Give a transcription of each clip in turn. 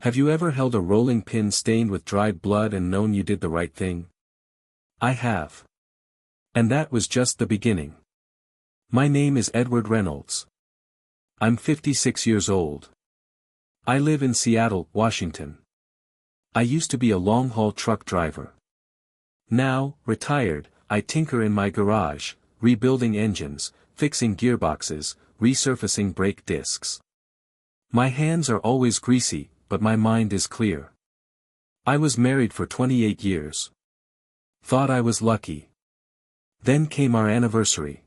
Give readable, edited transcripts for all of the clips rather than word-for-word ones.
Have you ever held a rolling pin stained with dried blood and known you did the right thing? I have. And that was just the beginning. My name is Edward Reynolds. I'm 56 years old. I live in Seattle, Washington. I used to be a long-haul truck driver. Now, retired, I tinker in my garage, rebuilding engines, fixing gearboxes, resurfacing brake discs. My hands are always greasy, but my mind is clear. I was married for 28 years. Thought I was lucky. Then came our anniversary.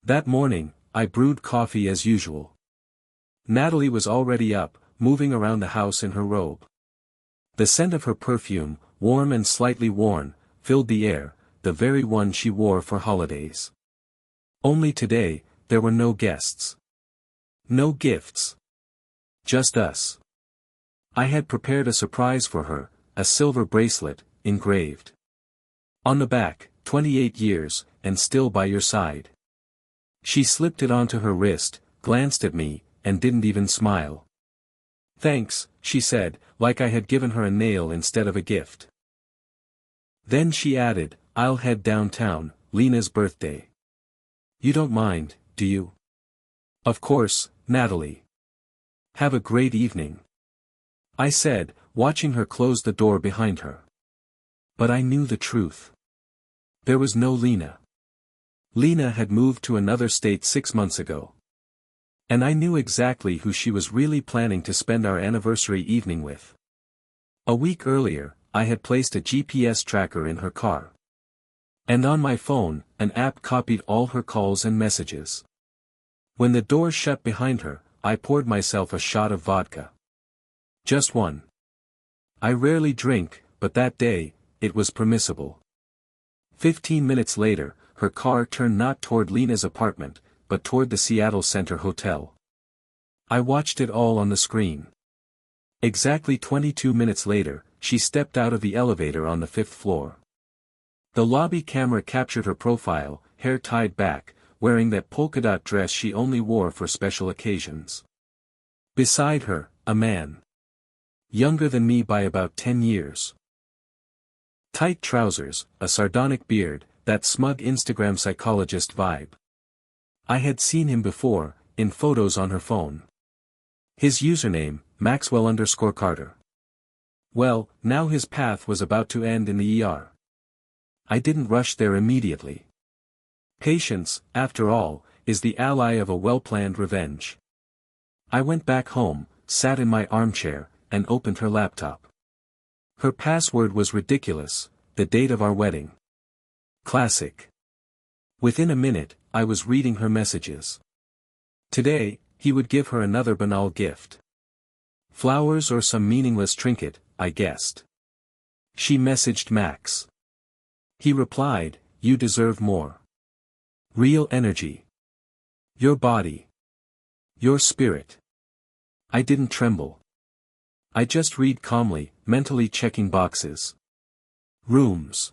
That morning, I brewed coffee as usual. Natalie was already up, moving around the house in her robe. The scent of her perfume, warm and slightly worn, filled the air, the very one she wore for holidays. Only today, there were no guests. No gifts. Just us. I had prepared a surprise for her, a silver bracelet, engraved. On the back, 28 years, and still by your side. She slipped it onto her wrist, glanced at me, and didn't even smile. Thanks, she said, like I had given her a nail instead of a gift. Then she added, I'll head downtown, Lena's birthday. You don't mind, do you? Of course, Natalie. Have a great evening. I said, watching her close the door behind her. But I knew the truth. There was no Lena. Lena had moved to another state 6 months ago. And I knew exactly who she was really planning to spend our anniversary evening with. A week earlier, I had placed a GPS tracker in her car. And on my phone, an app copied all her calls and messages. When the door shut behind her, I poured myself a shot of vodka. Just one. I rarely drink, but that day, it was permissible. 15 minutes later, her car turned not toward Lena's apartment, but toward the Seattle Center Hotel. I watched it all on the screen. Exactly 22 minutes later, she stepped out of the elevator on the 5th floor. The lobby camera captured her profile, hair tied back, wearing that polka-dot dress she only wore for special occasions. Beside her, a man. Younger than me by about 10 years. Tight trousers, a sardonic beard, that smug Instagram psychologist vibe. I had seen him before, in photos on her phone. His username, Maxwell_Carter. Well, now his path was about to end in the ER. I didn't rush there immediately. Patience, after all, is the ally of a well-planned revenge. I went back home, sat in my armchair, and opened her laptop. Her password was ridiculous, the date of our wedding. Classic. Within a minute, I was reading her messages. Today, he would give her another banal gift. Flowers or some meaningless trinket, I guessed. She messaged Max. He replied, you deserve more. Real energy. Your body. Your spirit. I didn't tremble. I just read calmly, mentally checking boxes. Rooms.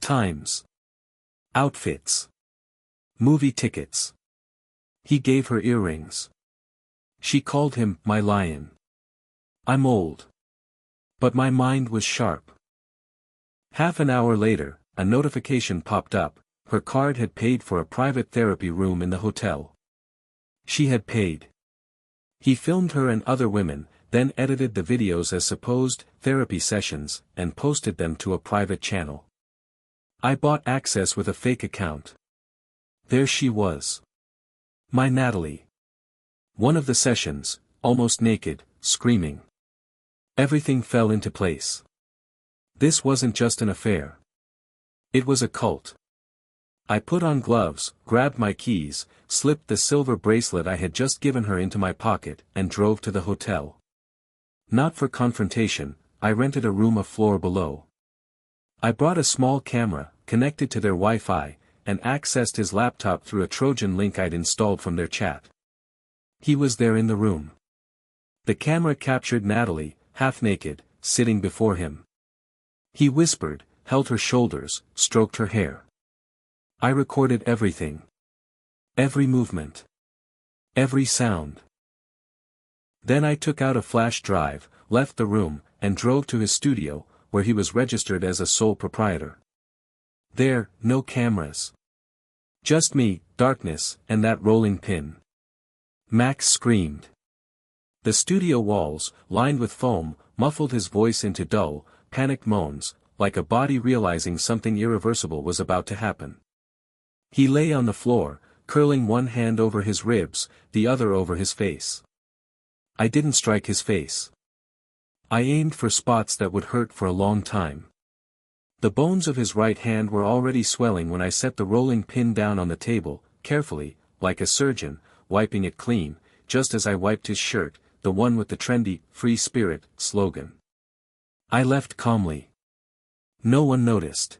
Times. Outfits. Movie tickets. He gave her earrings. She called him, my lion. I'm old. But my mind was sharp. Half an hour later, a notification popped up, her card had paid for a private therapy room in the hotel. She had paid. He filmed her and other women, then edited the videos as supposed therapy sessions, and posted them to a private channel. I bought access with a fake account. There she was. My Natalie. One of the sessions, almost naked, screaming. Everything fell into place. This wasn't just an affair. It was a cult. I put on gloves, grabbed my keys, slipped the silver bracelet I had just given her into my pocket, and drove to the hotel. Not for confrontation, I rented a room a floor below. I brought a small camera, connected to their Wi-Fi, and accessed his laptop through a Trojan link I'd installed from their chat. He was there in the room. The camera captured Natalie, half naked, sitting before him. He whispered, held her shoulders, stroked her hair. I recorded everything. Every movement. Every sound. Then I took out a flash drive, left the room, and drove to his studio, where he was registered as a sole proprietor. There, no cameras. Just me, darkness, and that rolling pin. Max screamed. The studio walls, lined with foam, muffled his voice into dull, panicked moans, like a body realizing something irreversible was about to happen. He lay on the floor, curling one hand over his ribs, the other over his face. I didn't strike his face. I aimed for spots that would hurt for a long time. The bones of his right hand were already swelling when I set the rolling pin down on the table, carefully, like a surgeon, wiping it clean, just as I wiped his shirt, the one with the trendy, "Free Spirit" slogan. I left calmly. No one noticed.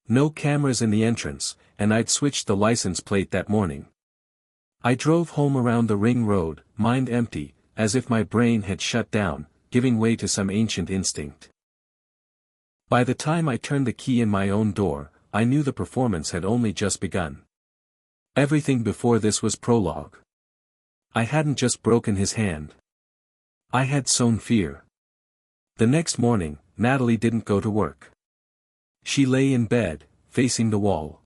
No cameras in the entrance, and I'd switched the license plate that morning. I drove home around the ring road, mind empty, as if my brain had shut down, giving way to some ancient instinct. By the time I turned the key in my own door, I knew the performance had only just begun. Everything before this was prologue. I hadn't just broken his hand. I had sown fear. The next morning, Natalie didn't go to work. She lay in bed, facing the wall.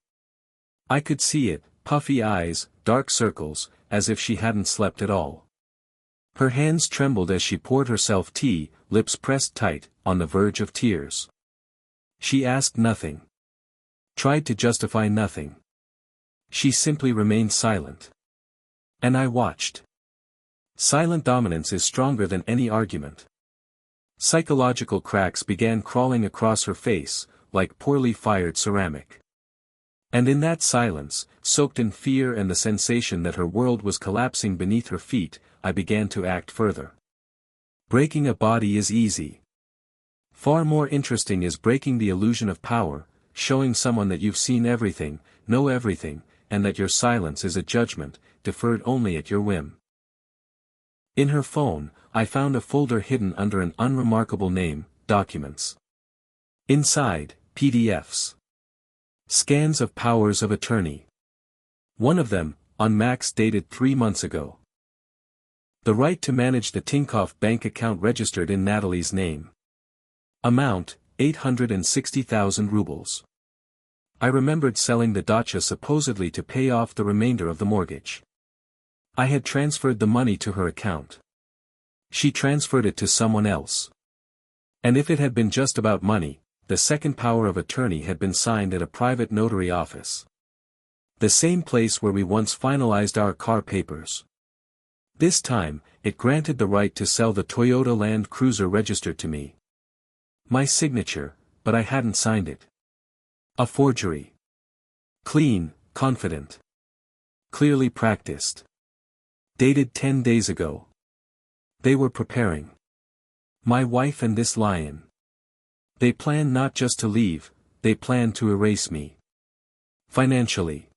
I could see it, puffy eyes, dark circles, as if she hadn't slept at all. Her hands trembled as she poured herself tea, lips pressed tight, on the verge of tears. She asked nothing. Tried to justify nothing. She simply remained silent. And I watched. Silent dominance is stronger than any argument. Psychological cracks began crawling across her face, like poorly fired ceramic. And in that silence, soaked in fear and the sensation that her world was collapsing beneath her feet, I began to act further. Breaking a body is easy. Far more interesting is breaking the illusion of power, showing someone that you've seen everything, know everything, and that your silence is a judgment, deferred only at your whim. In her phone, I found a folder hidden under an unremarkable name, Documents. Inside, PDFs. Scans of powers of attorney. One of them, on Max, dated 3 months ago. The right to manage the Tinkoff bank account registered in Natalie's name. Amount, 860,000 rubles. I remembered selling the dacha supposedly to pay off the remainder of the mortgage. I had transferred the money to her account. She transferred it to someone else. And if it had been just about money, the second power of attorney had been signed at a private notary office. The same place where we once finalized our car papers. This time, it granted the right to sell the Toyota Land Cruiser registered to me. My signature, but I hadn't signed it. A forgery. Clean, confident. Clearly practiced. Dated 10 days ago. They were preparing. My wife and this lion. They planned not just to leave, they planned to erase me. Financially.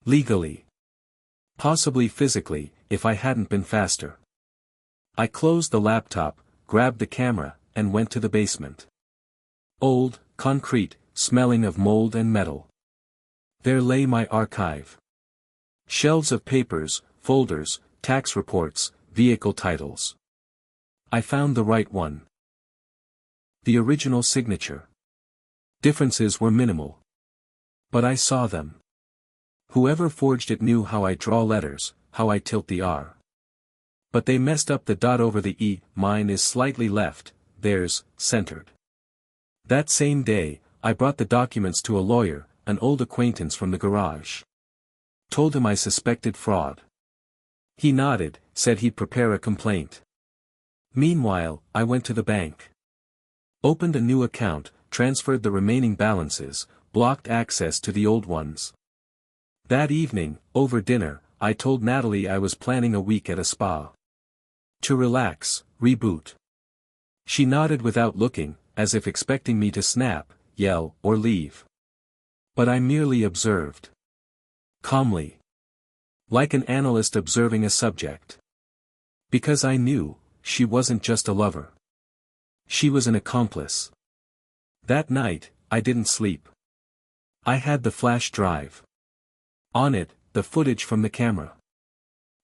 Legally. Possibly physically, if I hadn't been faster. I closed the laptop, grabbed the camera, and went to the basement. Old, concrete, smelling of mold and metal. There lay my archive. Shelves of papers, folders, tax reports, vehicle titles. I found the right one. The original signature. Differences were minimal. But I saw them. Whoever forged it knew how I draw letters, how I tilt the R. But they messed up the dot over the E, mine is slightly left, theirs, centered. That same day, I brought the documents to a lawyer, an old acquaintance from the garage. Told him I suspected fraud. He nodded, said he'd prepare a complaint. Meanwhile, I went to the bank. Opened a new account, transferred the remaining balances, blocked access to the old ones. That evening, over dinner, I told Natalie I was planning a week at a spa. To relax, reboot. She nodded without looking, as if expecting me to snap, yell, or leave. But I merely observed. Calmly. Like an analyst observing a subject. Because I knew, she wasn't just a lover. She was an accomplice. That night, I didn't sleep. I had the flash drive. On it, the footage from the camera.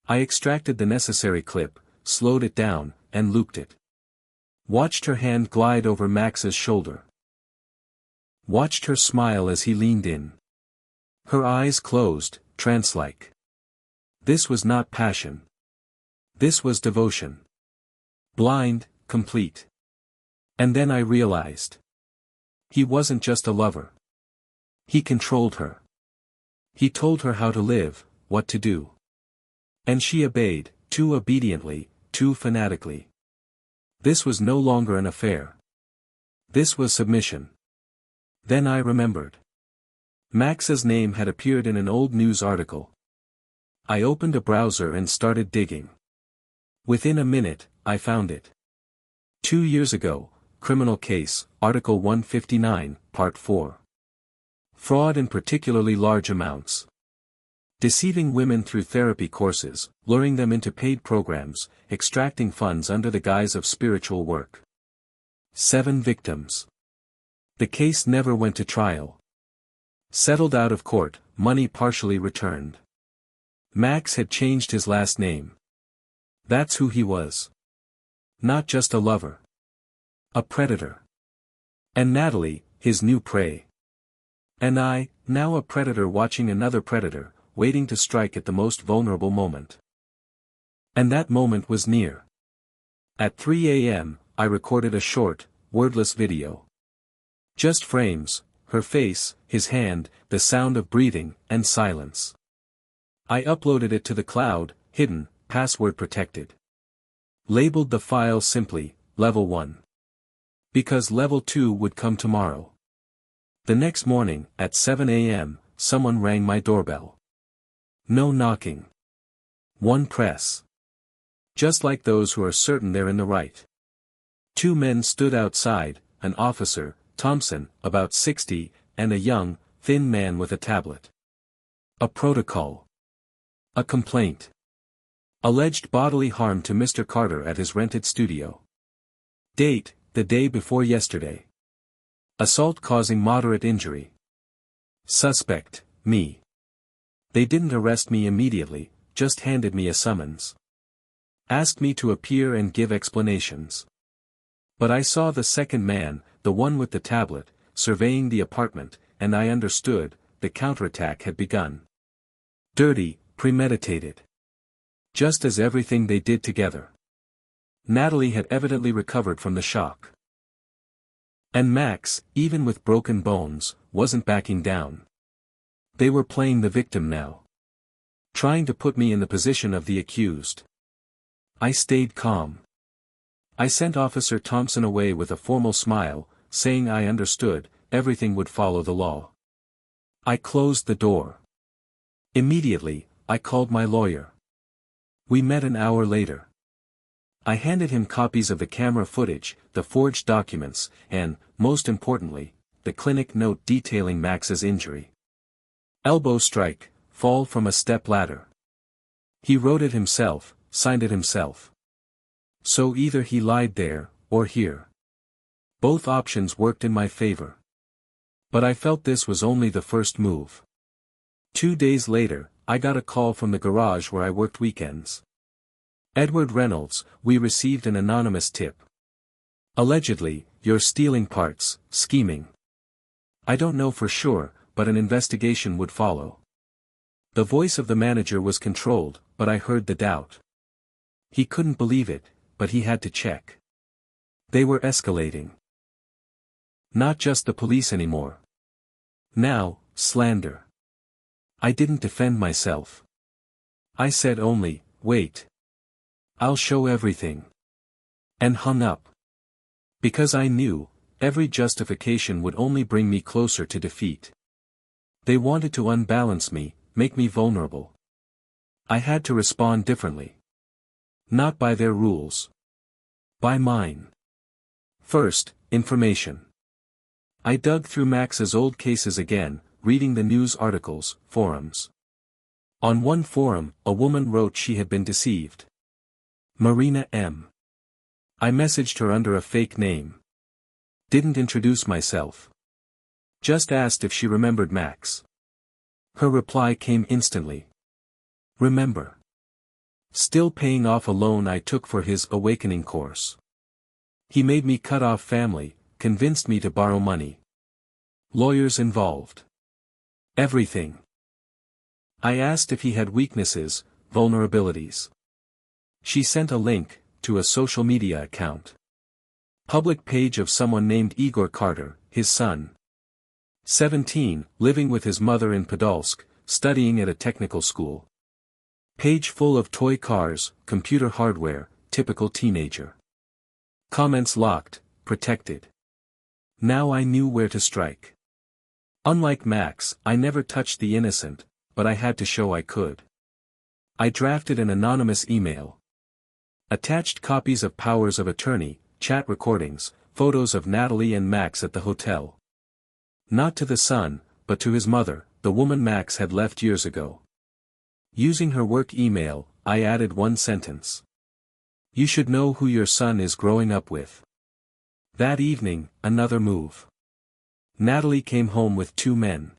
I extracted the necessary clip, slowed it down, and looped it. Watched her hand glide over Max's shoulder. Watched her smile as he leaned in. Her eyes closed, trance-like. This was not passion. This was devotion. Blind, complete. And then I realized. He wasn't just a lover. He controlled her. He told her how to live, what to do. And she obeyed, too obediently, too fanatically. This was no longer an affair. This was submission. Then I remembered. Max's name had appeared in an old news article. I opened a browser and started digging. Within a minute, I found it. 2 years ago, criminal case, Article 159, Part 4. Fraud in particularly large amounts. Deceiving women through therapy courses, luring them into paid programs, extracting funds under the guise of spiritual work. 7 victims. The case never went to trial. Settled out of court, money partially returned. Max had changed his last name. That's who he was. Not just a lover. A predator. And Natalie, his new prey. And I, now a predator watching another predator, waiting to strike at the most vulnerable moment. And that moment was near. At 3 a.m., I recorded a short, wordless video. Just frames, her face, his hand, the sound of breathing, and silence. I uploaded it to the cloud, hidden, password protected. Labeled the file simply, Level 1. Because Level 2 would come tomorrow. The next morning, at 7 a.m., someone rang my doorbell. No knocking. One press. Just like those who are certain they're in the right. 2 men stood outside, an officer, Thompson, about 60, and a young, thin man with a tablet. A protocol. A complaint. Alleged bodily harm to Mr. Carter at his rented studio. Date, the day before yesterday. Assault causing moderate injury. Suspect, me. They didn't arrest me immediately, just handed me a summons. Asked me to appear and give explanations. But I saw the second man, the one with the tablet, surveying the apartment, and I understood, the counterattack had begun. Dirty, premeditated. Just as everything they did together. Natalie had evidently recovered from the shock. And Max, even with broken bones, wasn't backing down. They were playing the victim now. Trying to put me in the position of the accused. I stayed calm. I sent Officer Thompson away with a formal smile, saying I understood, everything would follow the law. I closed the door. Immediately, I called my lawyer. We met an hour later. I handed him copies of the camera footage, the forged documents, and, most importantly, the clinic note detailing Max's injury. Elbow strike, fall from a step ladder. He wrote it himself, signed it himself. So either he lied there, or here. Both options worked in my favor. But I felt this was only the first move. 2 days later, I got a call from the garage where I worked weekends. Edward Reynolds, we received an anonymous tip. Allegedly, you're stealing parts, scheming. I don't know for sure, but an investigation would follow. The voice of the manager was controlled, but I heard the doubt. He couldn't believe it, but he had to check. They were escalating. Not just the police anymore. Now, slander. I didn't defend myself. I said only, wait. I'll show everything. And hung up. Because I knew, every justification would only bring me closer to defeat. They wanted to unbalance me, make me vulnerable. I had to respond differently. Not by their rules. By mine. First, information. I dug through Max's old cases again, reading the news articles, forums. On one forum, a woman wrote she had been deceived. Marina M. I messaged her under a fake name. Didn't introduce myself. Just asked if she remembered Max. Her reply came instantly. Remember. Still paying off a loan I took for his awakening course. He made me cut off family, convinced me to borrow money. Lawyers involved. Everything. I asked if he had weaknesses, vulnerabilities. She sent a link to a social media account. Public page of someone named Igor Carter, his son. 17, living with his mother in Podolsk, studying at a technical school. Page full of toy cars, computer hardware, typical teenager. Comments locked, protected. Now I knew where to strike. Unlike Max, I never touched the innocent, but I had to show I could. I drafted an anonymous email. Attached copies of powers of attorney, chat recordings, photos of Natalie and Max at the hotel. Not to the son, but to his mother, the woman Max had left years ago. Using her work email, I added one sentence. You should know who your son is growing up with. That evening, another move. Natalie came home with two men.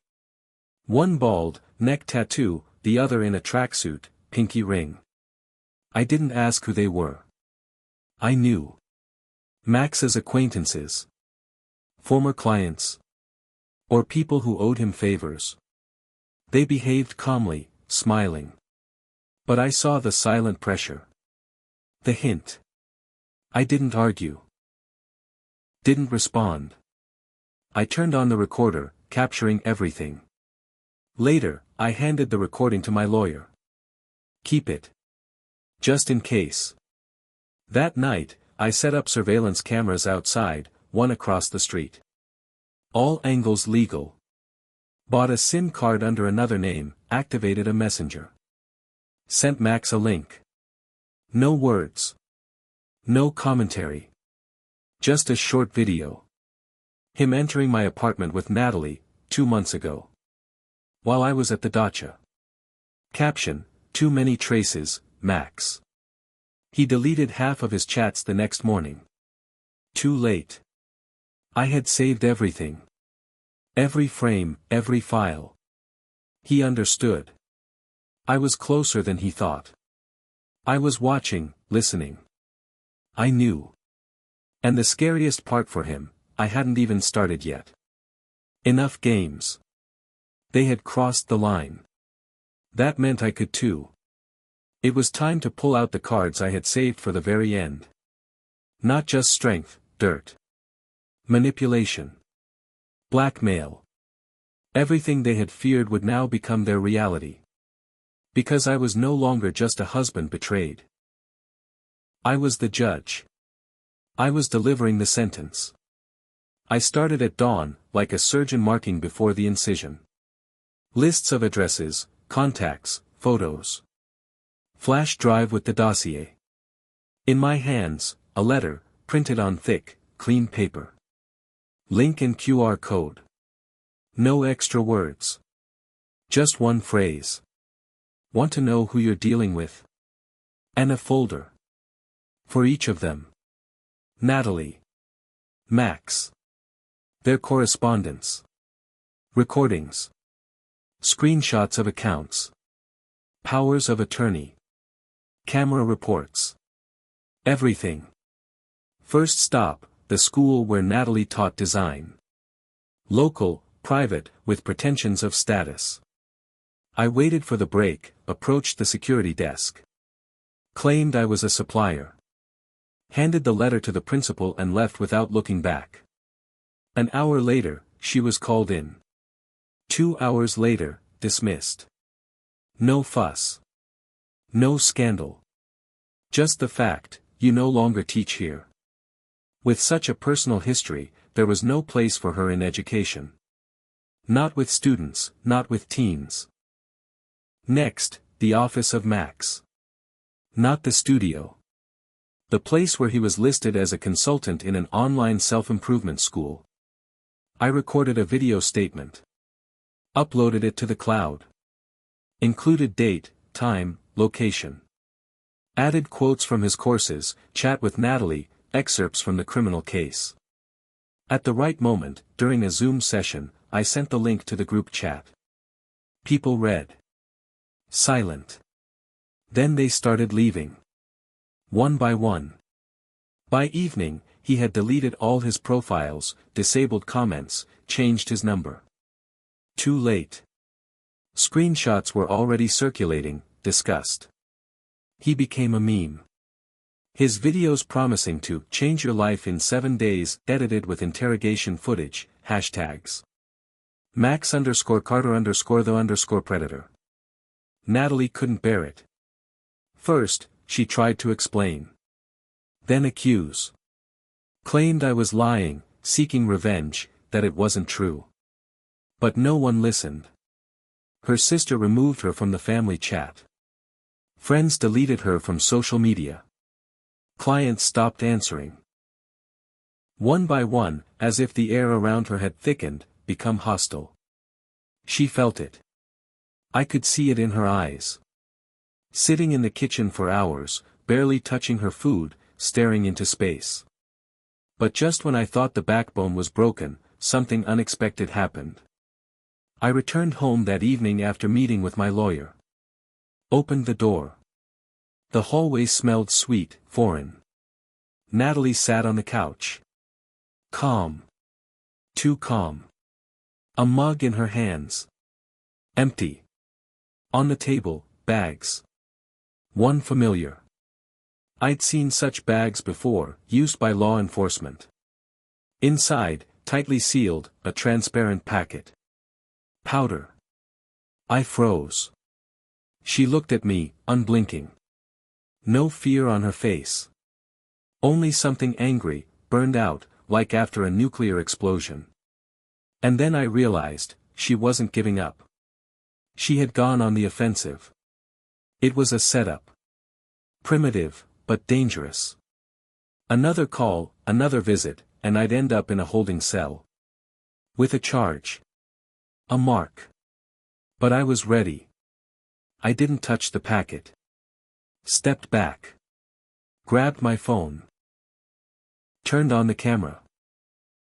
One bald, neck tattoo, the other in a tracksuit, pinky ring. I didn't ask who they were. I knew. Max's acquaintances. Former clients. Or people who owed him favors. They behaved calmly, smiling. But I saw the silent pressure. The hint. I didn't argue. Didn't respond. I turned on the recorder, capturing everything. Later, I handed the recording to my lawyer. Keep it. Just in case. That night, I set up surveillance cameras outside, one across the street. All angles legal. Bought a SIM card under another name, activated a messenger. Sent Max a link. No words. No commentary. Just a short video. Him entering my apartment with Natalie, 2 months ago. While I was at the dacha. Caption, too many traces, Max. He deleted half of his chats the next morning. Too late. I had saved everything. Every frame, every file. He understood. I was closer than he thought. I was watching, listening. I knew. And the scariest part for him, I hadn't even started yet. Enough games. They had crossed the line. That meant I could too. It was time to pull out the cards I had saved for the very end. Not just strength, dirt. Manipulation. Blackmail. Everything they had feared would now become their reality. Because I was no longer just a husband betrayed. I was the judge. I was delivering the sentence. I started at dawn, like a surgeon marking before the incision. Lists of addresses, contacts, photos. Flash drive with the dossier. In my hands, a letter, printed on thick, clean paper. Link and QR code. No extra words. Just one phrase. Want to know who you're dealing with? And a folder. For each of them. Natalie. Max. Their correspondence. Recordings. Screenshots of accounts. Powers of attorney. Camera reports. Everything. First stop, the school where Natalie taught design. Local, private, with pretensions of status. I waited for the break, approached the security desk. Claimed I was a supplier. Handed the letter to the principal and left without looking back. An hour later, she was called in. 2 hours later, dismissed. No fuss. No scandal. Just the fact, you no longer teach here. With such a personal history, there was no place for her in education. Not with students, not with teens. Next, the office of Max. Not the studio. The place where he was listed as a consultant in an online self-improvement school. I recorded a video statement. Uploaded it to the cloud. Included date, time, location. Added quotes from his courses, chat with Natalie, excerpts from the criminal case. At the right moment, during a Zoom session, I sent the link to the group chat. People read. Silent. Then they started leaving. One by one. By evening, he had deleted all his profiles, disabled comments, changed his number. Too late. Screenshots were already circulating, discussed. He became a meme. His videos promising to change your life in 7 days, edited with interrogation footage, hashtags. Max_Carter_the_predator. Natalie couldn't bear it. First, she tried to explain. Then accuse. Claimed I was lying, seeking revenge, that it wasn't true. But no one listened. Her sister removed her from the family chat. Friends deleted her from social media. Clients stopped answering. One by one, as if the air around her had thickened, become hostile. She felt it. I could see it in her eyes. Sitting in the kitchen for hours, barely touching her food, staring into space. But just when I thought the backbone was broken, something unexpected happened. I returned home that evening after meeting with my lawyer. Opened the door. The hallway smelled sweet, foreign. Natalie sat on the couch. Calm. Too calm. A mug in her hands. Empty. On the table, bags. One familiar. I'd seen such bags before, used by law enforcement. Inside, tightly sealed, a transparent packet. Powder. I froze. She looked at me, unblinking. No fear on her face. Only something angry, burned out, like after a nuclear explosion. And then I realized, she wasn't giving up. She had gone on the offensive. It was a setup. Primitive, but dangerous. Another call, another visit, and I'd end up in a holding cell. With a charge. A mark. But I was ready. I didn't touch the packet. Stepped back. Grabbed my phone. Turned on the camera.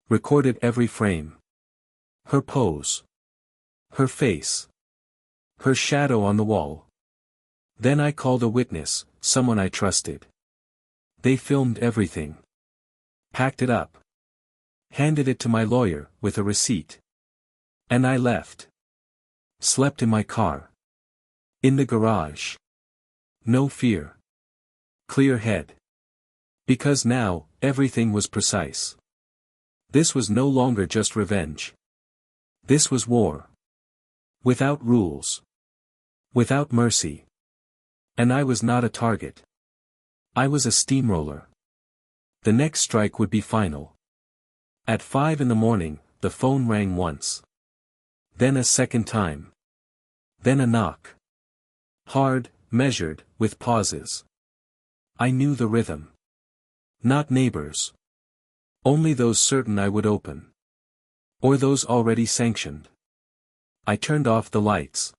Recorded every frame. Her pose. Her face. Her shadow on the wall. Then I called a witness, someone I trusted. They filmed everything. Packed it up. Handed it to my lawyer, with a receipt. And I left. Slept in my car. In the garage. No fear. Clear head. Because now, everything was precise. This was no longer just revenge. This was war. Without rules. Without mercy. And I was not a target. I was a steamroller. The next strike would be final. At 5 a.m, the phone rang once. Then a second time. Then a knock. Hard, measured, with pauses. I knew the rhythm. Not neighbors. Only those certain I would open. Or those already sanctioned. I turned off the lights.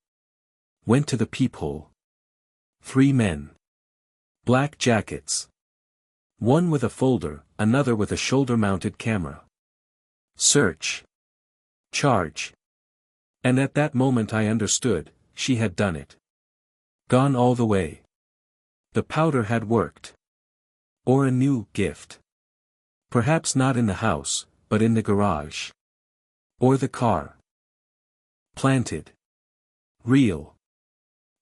Went to the peephole. 3 men. Black jackets. One with a folder, another with a shoulder-mounted camera. Search. Charge. And at that moment I understood, she had done it. Gone all the way. The powder had worked. Or a new gift. Perhaps not in the house, but in the garage. Or the car. Planted. Real.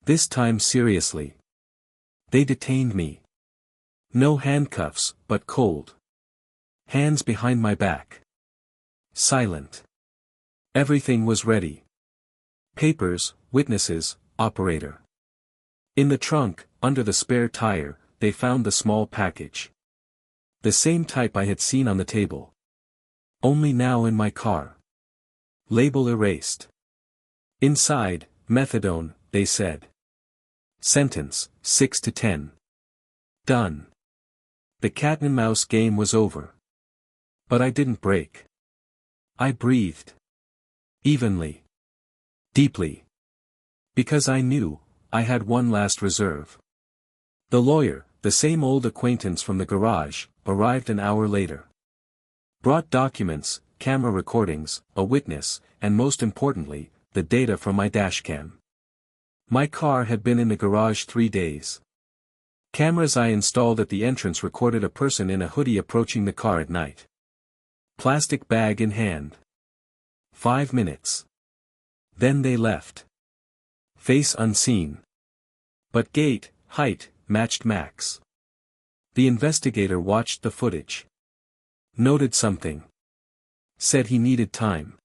This time seriously. They detained me. No handcuffs, but cold. Hands behind my back. Silent. Everything was ready. Papers, witnesses, operator. In the trunk, under the spare tire, they found the small package. The same type I had seen on the table. Only now in my car. Label erased. Inside, methadone, they said. Sentence, 6 to 10. Done. The cat and mouse game was over. But I didn't break. I breathed. Evenly. Deeply. Because I knew, I had one last reserve. The lawyer, the same old acquaintance from the garage, arrived an hour later. Brought documents, camera recordings, a witness, and most importantly, the data from my dashcam. My car had been in the garage 3 days. Cameras I installed at the entrance recorded a person in a hoodie approaching the car at night. Plastic bag in hand. 5 minutes. Then they left. Face unseen. But gait, height, matched Max. The investigator watched the footage. Noted something. Said he needed time.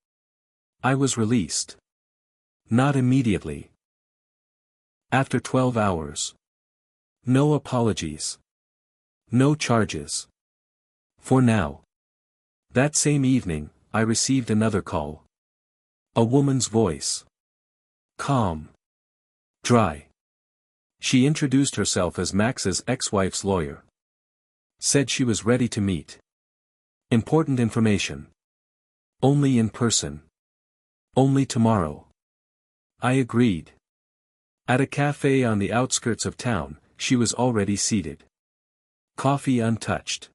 I was released. Not immediately. After 12 hours. No apologies. No charges. For now. That same evening, I received another call. A woman's voice. Calm. Dry. She introduced herself as Max's ex-wife's lawyer. Said she was ready to meet. Important information. Only in person. Only tomorrow. I agreed. At a cafe on the outskirts of town, she was already seated. Coffee untouched.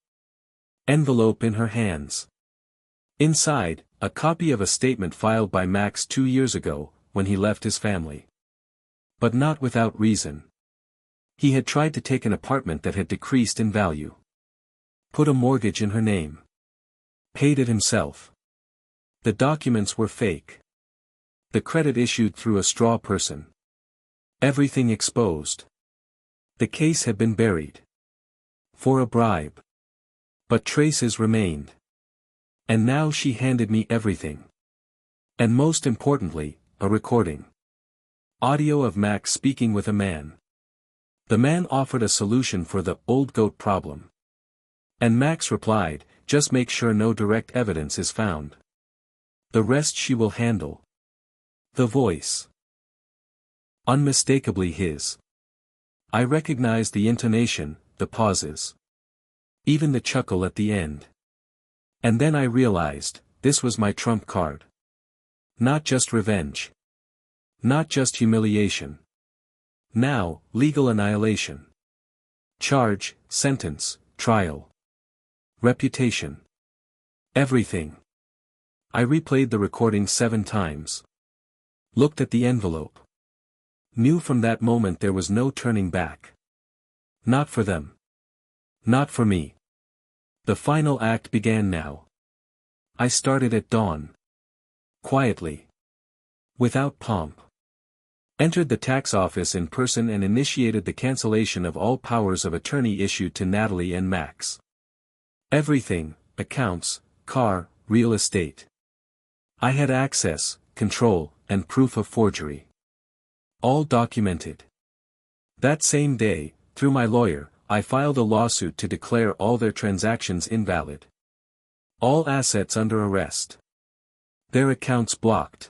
Envelope in her hands. Inside, a copy of a statement filed by Max 2 years ago, when he left his family. But not without reason. He had tried to take an apartment that had decreased in value. Put a mortgage in her name. Paid it himself. The documents were fake. The credit issued through a straw person. Everything exposed. The case had been buried. For a bribe. But traces remained. And now she handed me everything. And most importantly, a recording. Audio of Max speaking with a man. The man offered a solution for the old goat problem. And Max replied, just make sure no direct evidence is found. The rest she will handle. The voice. Unmistakably his. I recognized the intonation, the pauses. Even the chuckle at the end. And then I realized, this was my trump card. Not just revenge. Not just humiliation. Now, legal annihilation. Charge, sentence, trial. Reputation. Everything. I replayed the recording 7 times. Looked at the envelope. Knew from that moment there was no turning back. Not for them. Not for me. The final act began now. I started at dawn. Quietly. Without pomp. Entered the tax office in person and initiated the cancellation of all powers of attorney issued to Natalie and Max. Everything, accounts, car, real estate. I had access, control, and proof of forgery. All documented. That same day, through my lawyer, I filed a lawsuit to declare all their transactions invalid. All assets under arrest. Their accounts blocked.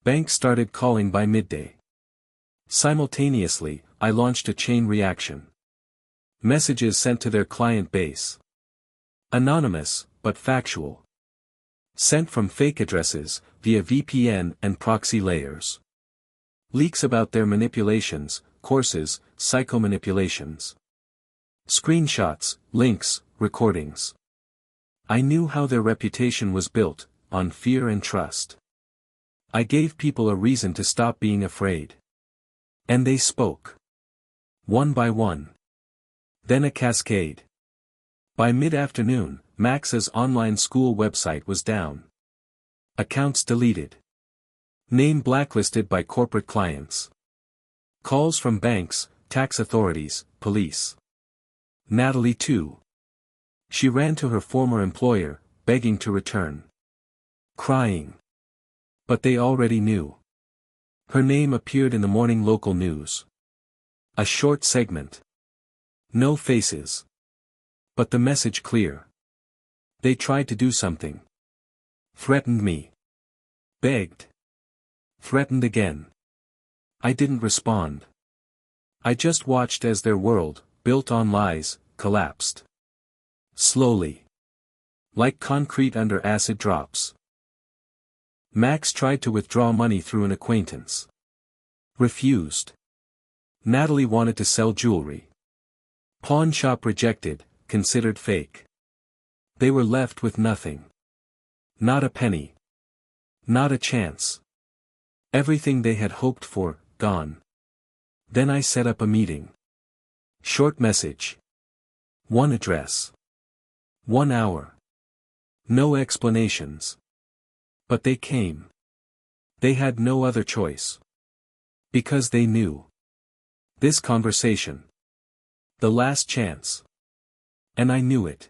Banks started calling by midday. Simultaneously, I launched a chain reaction. Messages sent to their client base. Anonymous, but factual. Sent from fake addresses, via VPN and proxy layers. Leaks about their manipulations, courses, psychomanipulations. Screenshots, links, recordings. I knew how their reputation was built, on fear and trust. I gave people a reason to stop being afraid. And they spoke. One by one. Then a cascade. By mid-afternoon, Max's online school website was down. Accounts deleted. Name blacklisted by corporate clients. Calls from banks, tax authorities, police. Natalie too. She ran to her former employer, begging to return. Crying. But they already knew. Her name appeared in the morning local news. A short segment. No faces. But the message clear. They tried to do something. Threatened me. Begged. Threatened again. I didn't respond. I just watched as their world, built on lies, collapsed. Slowly. Like concrete under acid drops. Max tried to withdraw money through an acquaintance. Refused. Natalie wanted to sell jewelry. Pawn shop rejected, considered fake. They were left with nothing. Not a penny. Not a chance. Everything they had hoped for, gone. Then I set up a meeting. Short message. One address. 1 hour. No explanations. But they came. They had no other choice. Because they knew. This conversation. The last chance. And I knew it.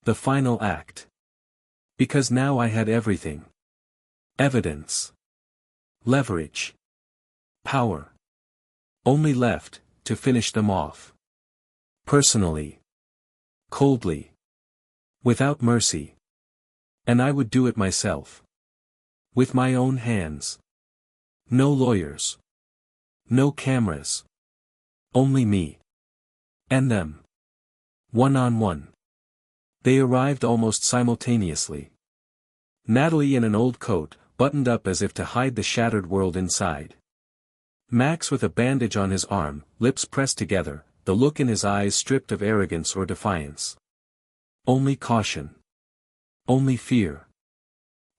The final act. Because now I had everything. Evidence. Leverage. Power. Only left, to finish them off. Personally. Coldly. Without mercy. And I would do it myself. With my own hands. No lawyers. No cameras. Only me. And them. One-on-one. They arrived almost simultaneously. Natalie in an old coat, buttoned up as if to hide the shattered world inside. Max with a bandage on his arm, lips pressed together, the look in his eyes stripped of arrogance or defiance. Only caution. Only fear.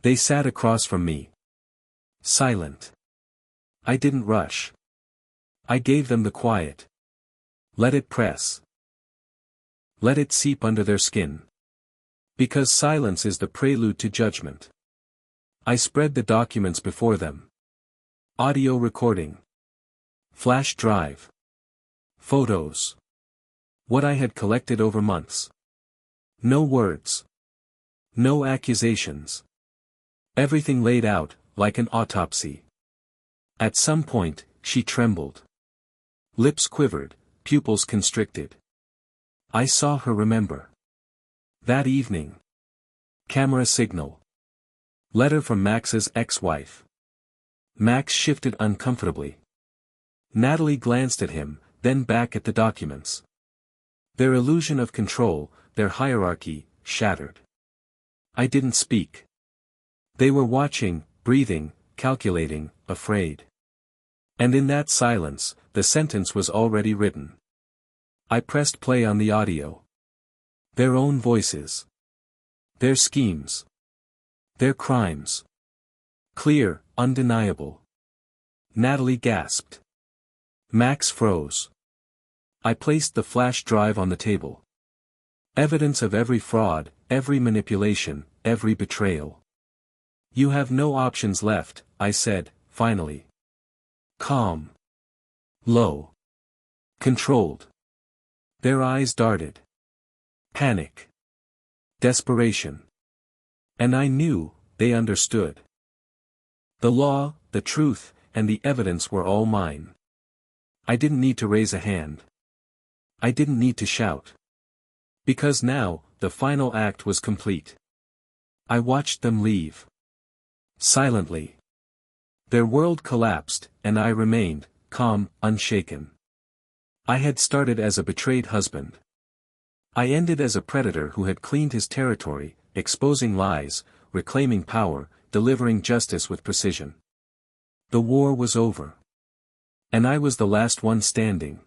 They sat across from me. Silent. I didn't rush. I gave them the quiet. Let it press. Let it seep under their skin. Because silence is the prelude to judgment. I spread the documents before them. Audio recording. Flash drive. Photos. What I had collected over months. No words. No accusations. Everything laid out, like an autopsy. At some point, she trembled. Lips quivered, pupils constricted. I saw her remember. That evening. Camera signal. Letter from Max's ex-wife. Max shifted uncomfortably. Natalie glanced at him, then back at the documents. Their illusion of control, their hierarchy, shattered. I didn't speak. They were watching, breathing, calculating, afraid. And in that silence, the sentence was already written. I pressed play on the audio. Their own voices. Their schemes. Their crimes. Clear, undeniable. Natalie gasped. Max froze. I placed the flash drive on the table. Evidence of every fraud, every manipulation, every betrayal. You have no options left, I said, finally. Calm. Low. Controlled. Their eyes darted. Panic. Desperation. And I knew, they understood. The law, the truth, and the evidence were all mine. I didn't need to raise a hand. I didn't need to shout. Because now, the final act was complete. I watched them leave. Silently. Their world collapsed, and I remained, calm, unshaken. I had started as a betrayed husband. I ended as a predator who had cleaned his territory, exposing lies, reclaiming power, delivering justice with precision. The war was over. And I was the last one standing.